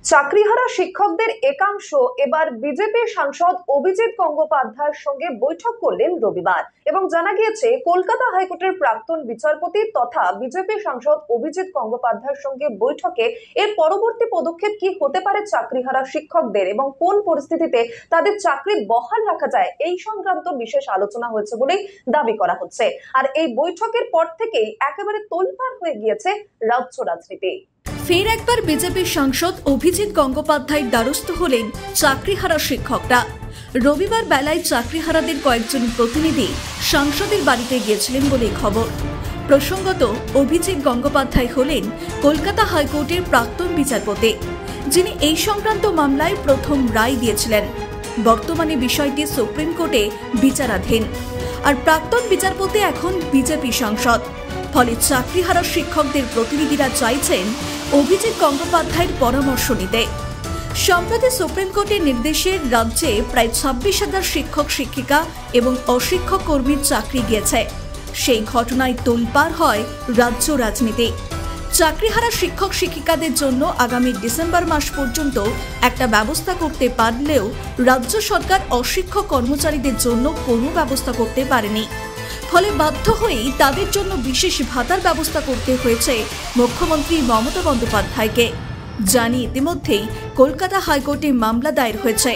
চাকরিহারা শিক্ষকদের একাংশ এবার বিজেপি সাংসদ অভিজিৎ গঙ্গোপাধ্যায়ের সঙ্গে বৈঠক করলেন রবিবার এবং জানা গিয়েছে কলকাতা হাইকোর্টের প্রাক্তন বিচারপতি তথা বিজেপি সাংসদ অভিজিৎ গঙ্গোপাধ্যায়ের সঙ্গে বৈঠকে এর পরবর্তী পদক্ষেপ কি হতে পারে চাকরিহারা শিক্ষকদের এবং কোন পরিস্থিতিতে তাদের চাকরি বহাল রাখা যায় এই সংক্রান্ত বিশেষ আলোচনা হয়েছে বলেই দাবি করা হচ্ছে। আর এই বৈঠকের পর থেকেই একেবারে তোলপাড় হয়ে গিয়েছে রাজ্য রাজনীতি। ফের একবার বিজেপি সাংসদ অভিজিৎ গঙ্গোপাধ্যায়ের দ্বারস্থ হলেন চাকরিহারা শিক্ষকরা। রবিবার বেলায় চাকরিহারাদের কয়েকজন প্রতিনিধি সাংসদের বাড়িতে গিয়েছিলেন বলে খবর। প্রসঙ্গত, অভিজিৎ গঙ্গোপাধ্যায় হলেন কলকাতা হাইকোর্টের প্রাক্তন বিচারপতি, যিনি এই সংক্রান্ত মামলায় প্রথম রায় দিয়েছিলেন। বর্তমানে বিষয়টি সুপ্রিম কোর্টে বিচারাধীন। আর প্রাক্তন বিচারপতি এখন বিজেপি সাংসদ। ফলে চাকরিহারা শিক্ষকদের প্রতিনিধিরা চাইছেন অভিজিৎ গঙ্গোপাধ্যায়ের পরামর্শ নিতে। সম্প্রতি সুপ্রিম কোর্টের নির্দেশে রাজ্যে প্রায় 26,000 শিক্ষক শিক্ষিকা এবং অশিক্ষক কর্মীর চাকরি গিয়েছে। সেই ঘটনায় তোলপাড় হয় রাজ্য রাজনীতি। চাকরিহারা শিক্ষক শিক্ষিকাদের জন্য আগামী ডিসেম্বর মাস পর্যন্ত একটা ব্যবস্থা করতে পারলেও রাজ্য সরকার অশিক্ষক কর্মচারীদের জন্য কোনো ব্যবস্থা করতে পারেনি। ফলে বাধ্য হয়েই তাদের জন্য বিশেষ ভাতার ব্যবস্থা করতে হয়েছে মুখ্যমন্ত্রী মমতা বন্দ্যোপাধ্যায়কে। জানি ইতিমধ্যেই কলকাতা হাইকোর্টে মামলা দায়ের হয়েছে।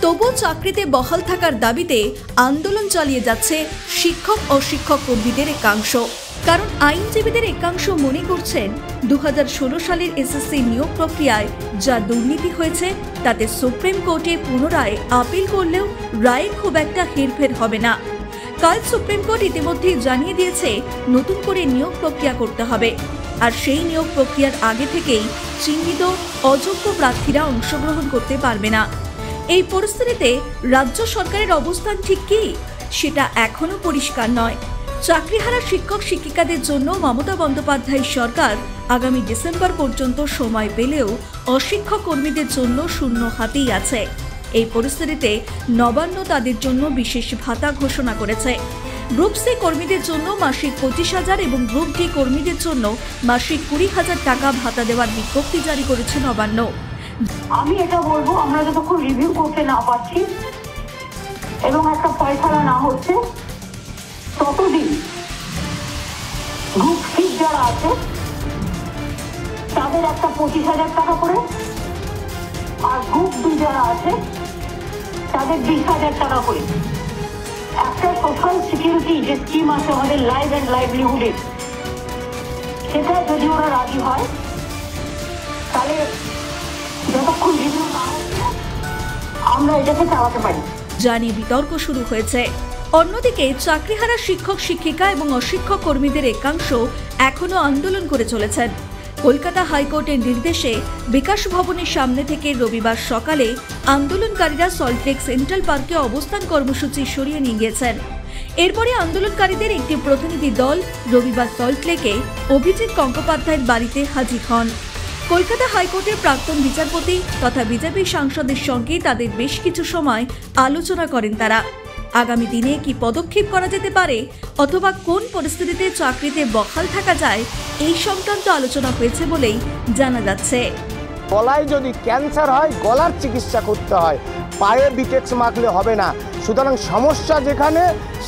তবুও চাকরিতে বহাল থাকার দাবিতে আন্দোলন চালিয়ে যাচ্ছে শিক্ষক ও শিক্ষক কর্মীদের একাংশ। কারণ আইনজীবীদের একাংশ মনে করছেন 2016 সালের এসএসসি নিয়োগ প্রক্রিয়ায় যা দুর্নীতি হয়েছে তাতে সুপ্রিম কোর্টে পুনরায় আপিল করলেও রায়ে খুব একটা হেরফের হবে না। কাল সুপ্রিম কোর্ট ইতিমধ্যেই জানিয়ে দিয়েছে নতুন করে নিয়োগ প্রক্রিয়া করতে হবে। আর সেই নিয়োগ প্রক্রিয়ার আগে থেকেই চিহ্নিত অযোগ্য প্রার্থীরা অংশগ্রহণ করতে পারবে না। এই পরিস্থিতিতে রাজ্য সরকারের অবস্থান ঠিক কি সেটা এখনো পরিষ্কার নয়। চাকরিহারা শিক্ষক শিক্ষিকাদের জন্য মমতা বন্দ্যোপাধ্যায় সরকার আগামী ডিসেম্বর পর্যন্ত সময় পেলেও অশিক্ষক কর্মীদের জন্য শূন্য হাতেই আছে। এই পরিস্থিতিতে নবান্ন তাদের জন্য বিশেষ ভাতা ঘোষণা করেছে। গ্রুপ সি কর্মীদের জন্য মাসিক 25,000 এবং গ্রুপ ডি কর্মীদের জন্য মাসিক 20,000 টাকা ভাতা দেওয়ার বিজ্ঞপ্তি জারি করেছে নবান্ন। আমি এটা বলবো, আমরা যতক্ষণ রিভিউ করতে না পারছি এবং একটা ফয়সালা না হচ্ছে ততদিন গ্রুপ সি যারা আছে তাদের একটা 25,000 টাকা করে, আর গ্রুপ ডি যারা আছে তাদের 20,000 টাকা করে একটা সোশ্যাল সিকিউরিটি যে স্কিম আছে আমাদের লাইফ অ্যান্ড লাইভলিহুডে, সেটা যদি ওরা রাজি হয় তাহলে যতক্ষণ রিভিউ না হচ্ছে আমরা এটাকে চালাতে পারি। জানি বিতর্ক শুরু হয়েছে। অন্যদিকে চাকরিহারা শিক্ষক শিক্ষিকা এবং অশিক্ষক কর্মীদের একাংশ এখনো আন্দোলন করে চলেছেন। কলকাতা হাইকোর্টের নির্দেশে বিকাশ ভবনের সামনে থেকে রবিবার সকালে আন্দোলনকারীরা সল্টলেক সেন্ট্রাল পার্কে অবস্থান কর্মসূচি সরিয়ে নিয়ে গিয়েছেন। এরপরে আন্দোলনকারীদের একটি প্রতিনিধি দল রবিবার সল্টলেকে অভিজিৎ গঙ্গোপাধ্যায়ের বাড়িতে হাজির হন। কলকাতা হাইকোর্টের প্রাক্তন বিচারপতি তথা বিজেপি সাংসদের সঙ্গে তাদের বেশ কিছু সময় আলোচনা করেন তারা। আগামী দিনে কি পদক্ষেপ করা যেতে পারে অথবা কোন পরিস্থিতিতে চাকরিতে বহাল থাকা যায় এই সংক্রান্ত আলোচনা হয়েছে বলেই জানা যাচ্ছে। গলায় যদি ক্যান্সার হয় গলার চিকিৎসা করতে হয়, পায়ে বিটেক্স মাখলে হবে না। সুতরাং সমস্যা যেখানে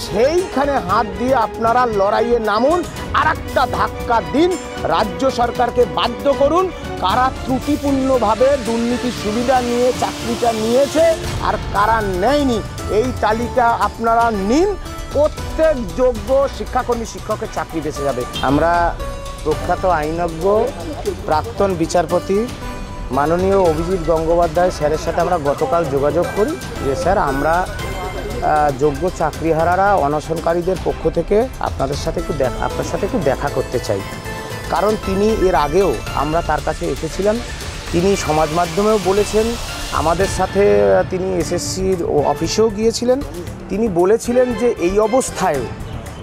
সেইখানে হাত দিয়ে আপনারা লড়াইয়ে নামুন, আর একটা ধাক্কা দিন, রাজ্য সরকারকে বাধ্য করুন কারা ত্রুটিপূর্ণভাবে দুর্নীতির সুবিধা নিয়ে চাকরিটা নিয়েছে আর কারা নেয়নি এই তালিকা আপনারা নিন। প্রত্যেক যোগ্য শিক্ষাকর্মী শিক্ষকের চাকরি বেঁচে যাবে। আমরা প্রখ্যাত আইনজ্ঞ প্রাক্তন বিচারপতি মাননীয় অভিজিৎ গঙ্গোপাধ্যায় স্যারের সাথে আমরা গতকাল যোগাযোগ করি যে স্যার আমরা যোগ্য চাকরিহারারা অনশনকারীদের পক্ষ থেকে আপনার সাথে একটু দেখা করতে চাই। কারণ তিনি এর আগেও আমরা তার কাছে এসেছিলাম, তিনি সমাজ মাধ্যমেও বলেছেন, আমাদের সাথে তিনি এসএসসির অফিসেও গিয়েছিলেন। তিনি বলেছিলেন যে এই অবস্থায়ও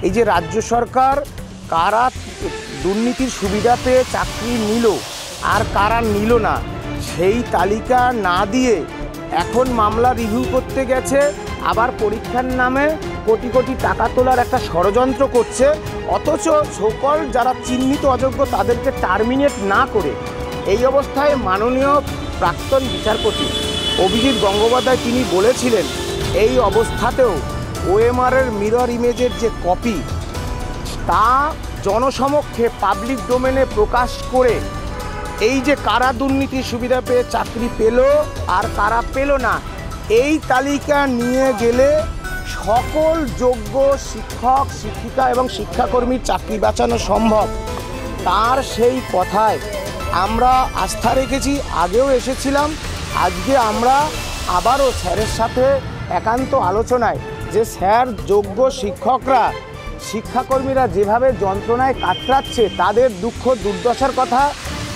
এই যে রাজ্য সরকার কারা দুর্নীতির সুবিধা পেয়ে চাকরি নিল আর কারা নিল না সেই তালিকা না দিয়ে এখন মামলা রিভিউ করতে গেছে, আবার পরীক্ষার নামে কোটি কোটি টাকা তোলার একটা ষড়যন্ত্র করছে। অথচ সকল যারা চিহ্নিত অযোগ্য তাদেরকে টার্মিনেট না করে এই অবস্থায় মাননীয় প্রাক্তন বিচারপতি অভিজিৎ গঙ্গোপাধ্যায় তিনি বলেছিলেন এই অবস্থাতেও ওএমআরের মিরর ইমেজের যে কপি তা জনসমক্ষে পাবলিক ডোমেনে প্রকাশ করে এই যে কারা দুর্নীতির সুবিধা পেয়ে চাকরি পেল আর কারা পেল না এই তালিকা নিয়ে গেলে সকল যোগ্য শিক্ষক শিক্ষিকা এবং শিক্ষাকর্মীর চাকরি বাঁচানো সম্ভব। তার সেই কথায় আমরা আস্থা রেখেছি, আগেও এসেছিলাম, আজকে আমরা আবারও স্যারের সাথে একান্ত আলোচনায় যে স্যার যোগ্য শিক্ষকরা শিক্ষাকর্মীরা যেভাবে যন্ত্রণায় কাতরাচ্ছে তাদের দুঃখ দুর্দশার কথা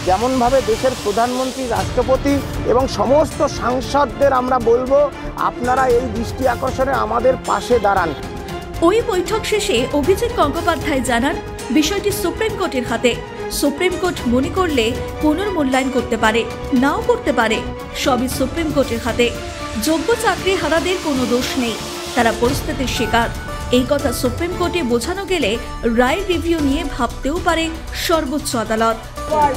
যেমনভাবে দেশের প্রধানমন্ত্রী রাষ্ট্রপতি এবং সমস্ত সাংসদদের আমরা বলবো আপনারা এই দৃষ্টি আকর্ষণে আমাদের পাশে দাঁড়ান। ওই বৈঠক শেষে অভিজিৎ গঙ্গোপাধ্যায় জানান বিষয়টি সুপ্রিম কোর্টের হাতে। সুপ্রিম কোর্ট মনে করলে পুনর্মূল্যায়ন করতে পারে, নাও করতে পারে, সবই সুপ্রিম কোর্টের হাতে। যোগ্য চাকরি হারাদের কোনো দোষ নেই, তারা পরিস্থিতির শিকার। এই কথা সুপ্রিম কোর্টে বোঝানো গেলে রায় রিভিউ নিয়ে ভাবতেও পারে সর্বোচ্চ আদালত।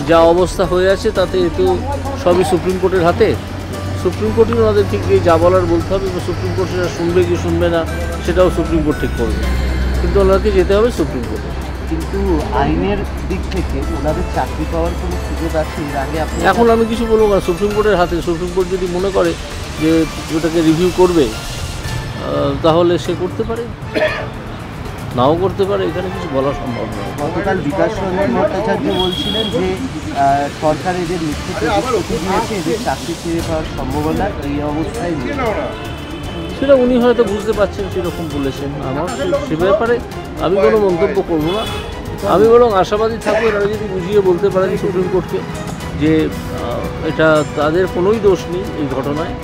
যা অবস্থা হয়ে আছে তাতে তো সবই সুপ্রিম কোর্টের হাতে। সুপ্রিম কোর্টই ওনাদের ঠিক যা বলার বলতে হবে, এবং সুপ্রিম কোর্ট সেটা শুনবে কি শুনবে না সেটাও সুপ্রিম কোর্ট ঠিক করবে, কিন্তু ওনাকে যেতে হবে সুপ্রিম কোর্টে। কিন্তু আইনের দিক থেকে ওনাদের চাকরি পাওয়ার কোনো সুযোগ আছে এর আগে? এখন আমি কিছু বলবো না, সুপ্রিম কোর্টের হাতে। সুপ্রিম কোর্ট যদি মনে করে যে ওটাকে রিভিউ করবে তাহলে সে করতে পারে, নাও করতে পারে, এখানে কিছু বলা সম্ভব নয়। গতকাল বিকাশ রঞ্জন ভট্টাচার্য বলছিলেন যে সরকার এদের মিথ্যে প্রতিশ্রুতি দিয়েছে, এদের চাকরি ফিরে পাওয়ার সম্ভাবনা এই অবস্থায় নেই। সেটা উনি হয়তো বুঝতে পারছেন, সেরকম বলেছেন। আমার সে ব্যাপারে আমি কোনো মন্তব্য করবো না। আমি বরং আশাবাদী থাকবো এরা যদি বুঝিয়ে বলতে পারেন সুপ্রিম কোর্টকে যে এটা তাদের কোনোই দোষ নেই এই ঘটনায়,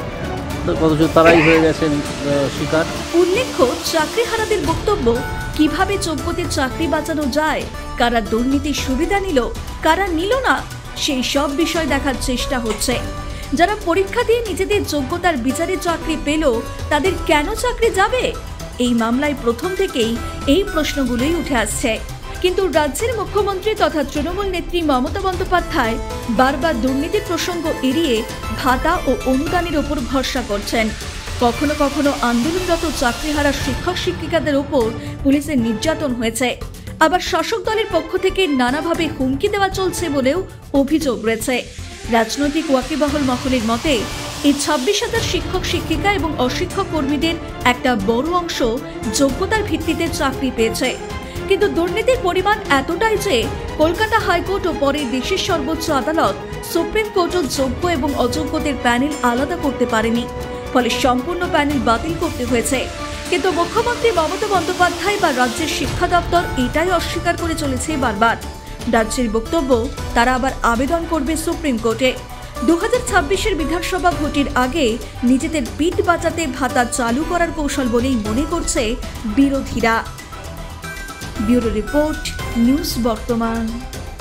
অথচ তারাই হয়ে গেছেন শিকার। উল্লেখ্য, চাকরিহারাদের বক্তব্য কিভাবে যোগ্যদের চাকরি বাঁচানো যায়, কারা দুর্নীতির সুবিধা নিল, কারা নিল না, সেই সব বিষয় দেখার চেষ্টা হচ্ছে। যারা পরীক্ষা দিয়ে নিজেদের যোগ্যতার বিচারে চাকরি পেল তাদের কেন চাকরি যাবে? এই মামলায় প্রথম থেকেই এই প্রশ্নগুলোই উঠে আসছে। কিন্তু রাজ্যের মুখ্যমন্ত্রী তথা তৃণমূল নেত্রী মমতা বন্দ্যোপাধ্যায় বারবার দুর্নীতির প্রসঙ্গ এড়িয়ে ভাতা ও অনুদানের ওপর ভরসা করছেন। কখনো কখনো আন্দোলনরত চাকরিহারা শিক্ষক শিক্ষিকাদের ওপর পুলিশের নির্যাতন হয়েছে, আবার শাসক দলের পক্ষ থেকে নানাভাবে হুমকি দেওয়া চলছে বলেও অভিযোগ রয়েছে। রাজনৈতিক ওয়াকিবহাল মহলের মতে এই 26,000 শিক্ষক শিক্ষিকা এবং অশিক্ষক কর্মীদের একটা বড় অংশ যোগ্যতার ভিত্তিতে চাকরি পেয়েছে, কিন্তু দুর্নীতির পরিমাণ এতটাই যে কলকাতা হাইকোর্ট ও পরে দেশের সর্বোচ্চ আদালত সুপ্রিম কোর্টও যোগ্য এবং অযোগ্যদের প্যানেল আলাদা করতে পারেনি, ফলে সম্পূর্ণ প্যানেল বাতিল করতে হয়েছে। কিন্তু মুখ্যমন্ত্রী মমতা বন্দ্যোপাধ্যায় বা রাজ্যের শিক্ষা দপ্তর এটাই অস্বীকার করে চলেছে বারবার। রাজ্যের বক্তব্য তারা আবার আবেদন করবে সুপ্রিম কোর্টে। 2026-এর বিধানসভা ভোটের আগে নিজেদের পিঠ বাঁচাতে ভাতা চালু করার কৌশল বলেই মনে করছে বিরোধীরা। ব্যুরো রিপোর্ট, নিউজ বর্তমান।